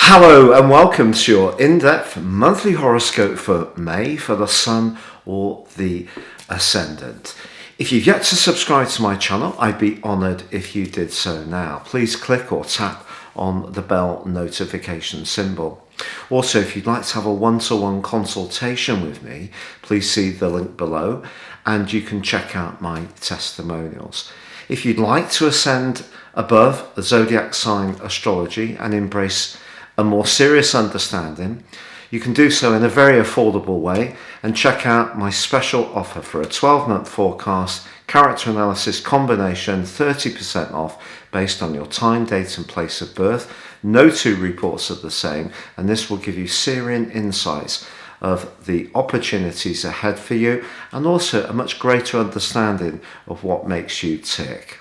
Hello and welcome to your in-depth monthly horoscope for May for the Sun or the Ascendant. If you've yet to subscribe to my channel, I'd be honoured if you did so now. Please click or tap on the bell notification symbol. Also, if you'd like to have a one-to-one consultation with me, please see the link below and you can check out my testimonials. If you'd like to ascend above the Zodiac sign astrology and embrace a more serious understanding, you can do so in a very affordable way and check out my special offer for a 12-month forecast character analysis combination, 30% off based on your time, date and place of birth. No two reports are the same, and this will give you searing insights of the opportunities ahead for you and also a much greater understanding of what makes you tick.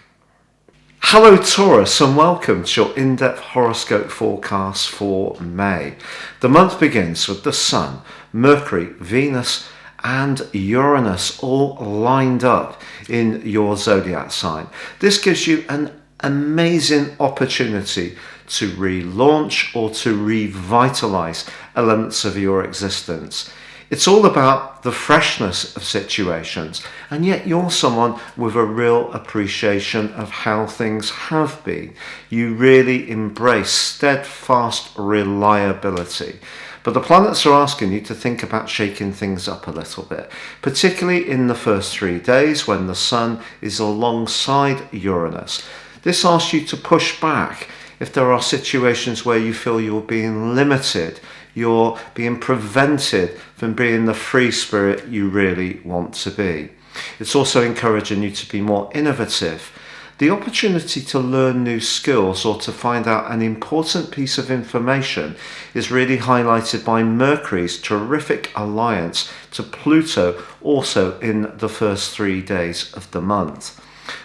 Hello Taurus and welcome to your in-depth horoscope forecast for May. The month begins with the Sun, Mercury, Venus and Uranus all lined up in your zodiac sign. This gives you an amazing opportunity to relaunch or to revitalize elements of your existence. It's all about the freshness of situations, and yet you're someone with a real appreciation of how things have been. You really embrace steadfast reliability. But the planets are asking you to think about shaking things up a little bit, particularly in the first 3 days when the Sun is alongside Uranus. This asks you to push back if there are situations where you feel you're being limited, you're being prevented from being the free spirit you really want to be. It's also encouraging you to be more innovative. The opportunity to learn new skills or to find out an important piece of information is really highlighted by Mercury's terrific alliance to Pluto also in the first 3 days of the month.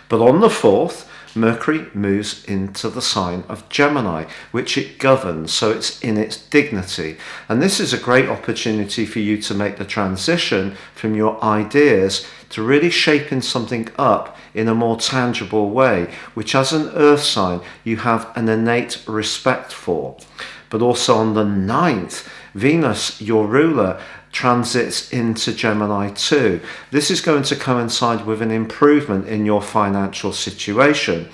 But on the 4th, Mercury moves into the sign of Gemini, which it governs, so it's in its dignity. And this is a great opportunity for you to make the transition from your ideas to really shaping something up in a more tangible way, which as an earth sign you have an innate respect for. But also on the 9th, Venus, your ruler, transits into Gemini too. This is going to coincide with an improvement in your financial situation.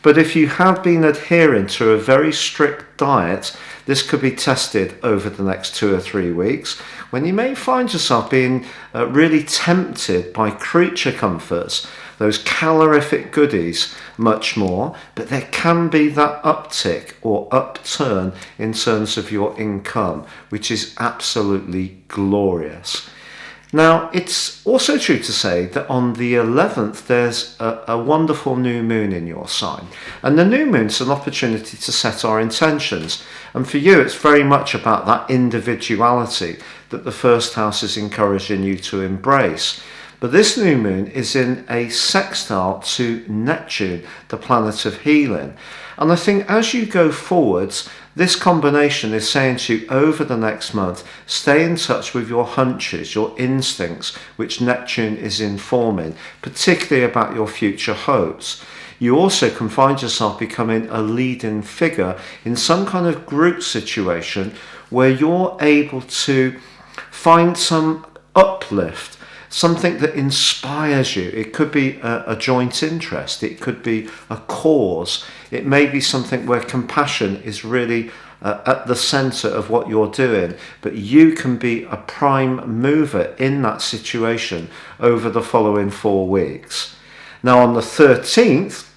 But if you have been adhering to a very strict diet, this could be tested over the next 2 or 3 weeks, when you may find yourself being really tempted by creature comforts, those calorific goodies, much more, but there can be that uptick or upturn in terms of your income, which is absolutely glorious. Now, it's also true to say that on the 11th, there's a wonderful new moon in your sign. And the new moon's an opportunity to set our intentions. And for you, it's very much about that individuality that the first house is encouraging you to embrace. But this new moon is in a sextile to Neptune, the planet of healing. And I think as you go forwards, this combination is saying to you over the next month, stay in touch with your hunches, your instincts, which Neptune is informing, particularly about your future hopes. You also can find yourself becoming a leading figure in some kind of group situation where you're able to find some uplift, something that inspires you. It could be a joint interest, it could be a cause, it may be something where compassion is really at the centre of what you're doing, but you can be a prime mover in that situation over the following 4 weeks. Now on the 13th,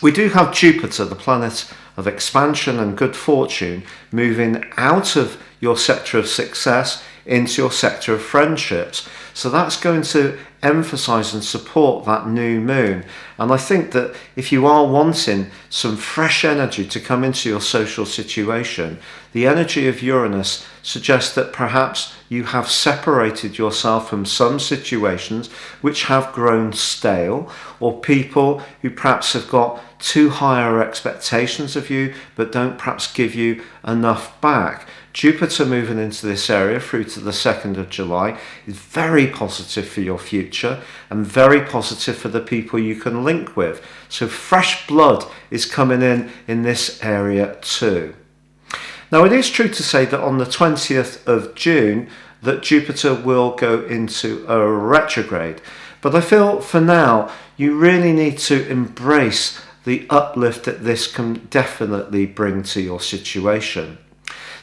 we do have Jupiter, the planet of expansion and good fortune, moving out of your sector of success into your sector of friendships. So that's going to emphasize and support that new moon. And I think that if you are wanting some fresh energy to come into your social situation, the energy of Uranus suggests that perhaps you have separated yourself from some situations which have grown stale, or people who perhaps have got too higher expectations of you but don't perhaps give you enough back. Jupiter moving into this area through to the 2nd of July is very positive for your future and very positive for the people you can link with. So fresh blood is coming in this area too. Now, it is true to say that on the 20th of June, that Jupiter will go into a retrograde. But I feel for now, you really need to embrace the uplift that this can definitely bring to your situation.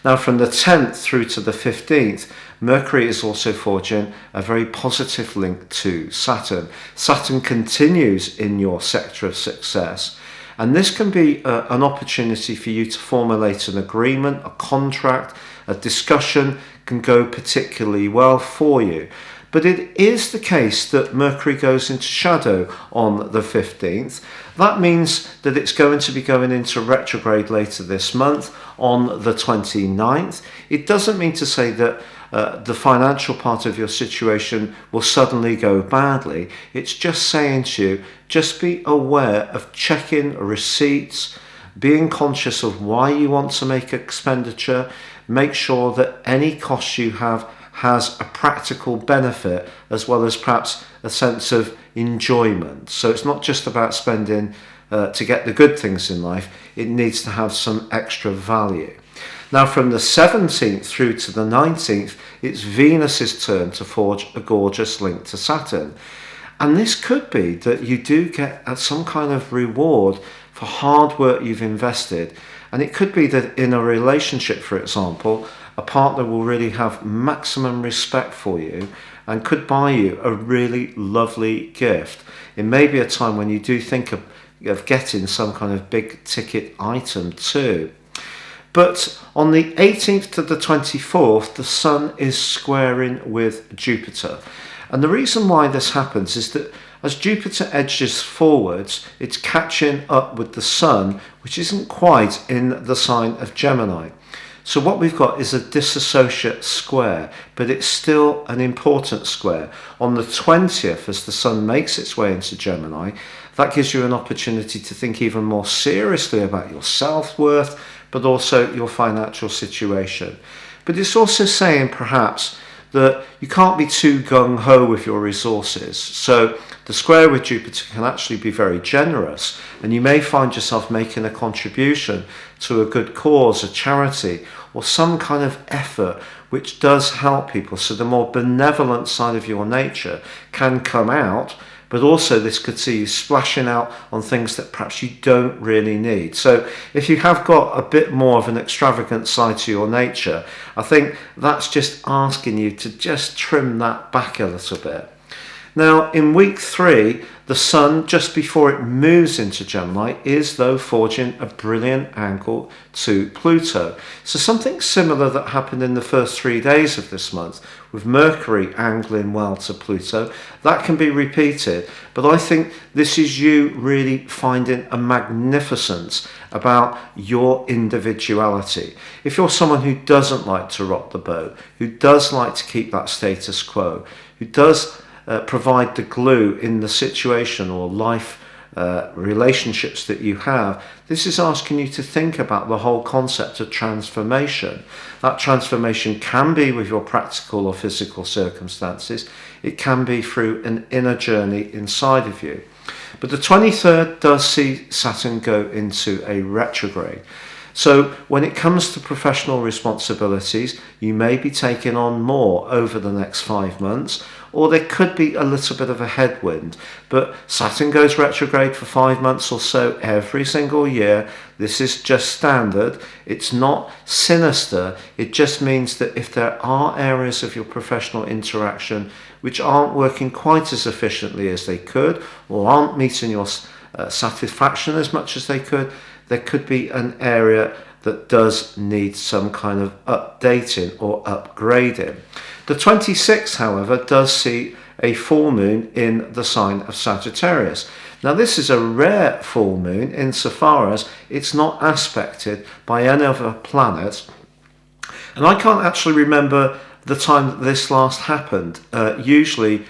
Now, from the 10th through to the 15th, Mercury is also forging a very positive link to Saturn. Saturn continues in your sector of success. And this can be an opportunity for you to formulate an agreement, a contract, a discussion can go particularly well for you. But it is the case that Mercury goes into shadow on the 15th. That means that it's going to be going into retrograde later this month on the 29th. It doesn't mean to say that the financial part of your situation will suddenly go badly. It's just saying to you, just be aware of checking receipts, being conscious of why you want to make expenditure. Make sure that any cost you have has a practical benefit as well as perhaps a sense of enjoyment. So it's not just about spending to get the good things in life, it needs to have some extra value. Now, from the 17th through to the 19th, it's Venus's turn to forge a gorgeous link to Saturn. And this could be that you do get some kind of reward for hard work you've invested. And it could be that in a relationship, for example, a partner will really have maximum respect for you and could buy you a really lovely gift. It may be a time when you do think of getting some kind of big ticket item too. But on the 18th to the 24th, the Sun is squaring with Jupiter. And the reason why this happens is that as Jupiter edges forwards, it's catching up with the Sun, which isn't quite in the sign of Gemini. So what we've got is a disassociate square, but it's still an important square. On the 20th, as the Sun makes its way into Gemini, that gives you an opportunity to think even more seriously about your self-worth, but also your financial situation. But it's also saying perhaps that you can't be too gung-ho with your resources. So the square with Jupiter can actually be very generous, and you may find yourself making a contribution to a good cause, a charity, or some kind of effort which does help people. So the more benevolent side of your nature can come out, but also this could see you splashing out on things that perhaps you don't really need. So if you have got a bit more of an extravagant side to your nature, I think that's just asking you to just trim that back a little bit. Now, in week 3, the Sun, just before it moves into Gemini, is though forging a brilliant angle to Pluto. So something similar that happened in the first 3 days of this month, with Mercury angling well to Pluto, that can be repeated. But I think this is you really finding a magnificence about your individuality. If you're someone who doesn't like to rock the boat, who does like to keep that status quo, who does provide the glue in the situation or life relationships that you have, this is asking you to think about the whole concept of transformation. That transformation can be with your practical or physical circumstances. It can be through an inner journey inside of you. But the 23rd does see Saturn go into a retrograde. So when it comes to professional responsibilities, you may be taking on more over the next 5 months, or there could be a little bit of a headwind. But Saturn goes retrograde for 5 months or so every single year. This is just standard. It's not sinister. It just means that if there are areas of your professional interaction which aren't working quite as efficiently as they could, or aren't meeting your satisfaction as much as they could, there could be an area that does need some kind of updating or upgrading. The 26th, however, does see a full moon in the sign of Sagittarius. Now, this is a rare full moon insofar as it's not aspected by any other planet. And I can't actually remember the time that this last happened. Usually,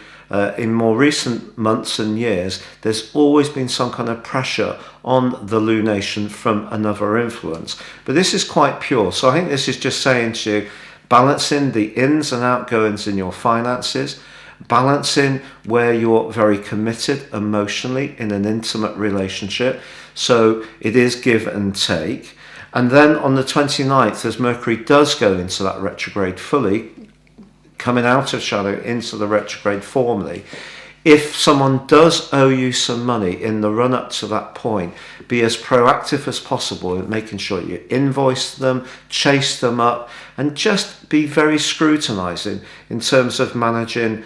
in more recent months and years, there's always been some kind of pressure on the lunation from another influence. But this is quite pure. So I think this is just saying to you, balancing the ins and outgoings in your finances, balancing where you're very committed emotionally in an intimate relationship. So it is give and take. And then on the 29th, as Mercury does go into that retrograde fully, coming out of shadow into the retrograde formally, if someone does owe you some money in the run up to that point, be as proactive as possible in making sure you invoice them, chase them up, and just be very scrutinizing in terms of managing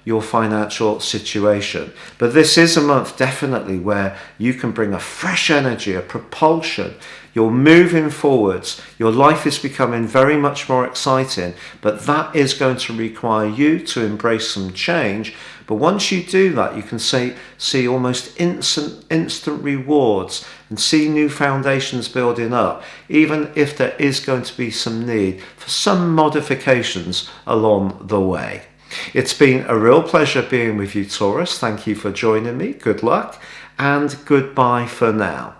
your financial situation. But this is a month definitely where you can bring a fresh energy, a propulsion. You're moving forwards. Your life is becoming very much more exciting, but that is going to require you to embrace some change. But once you do that, you can see almost instant rewards and see new foundations building up, even if there is going to be some need for some modifications along the way. It's been a real pleasure being with you, Taurus. Thank you for joining me. Good luck and goodbye for now.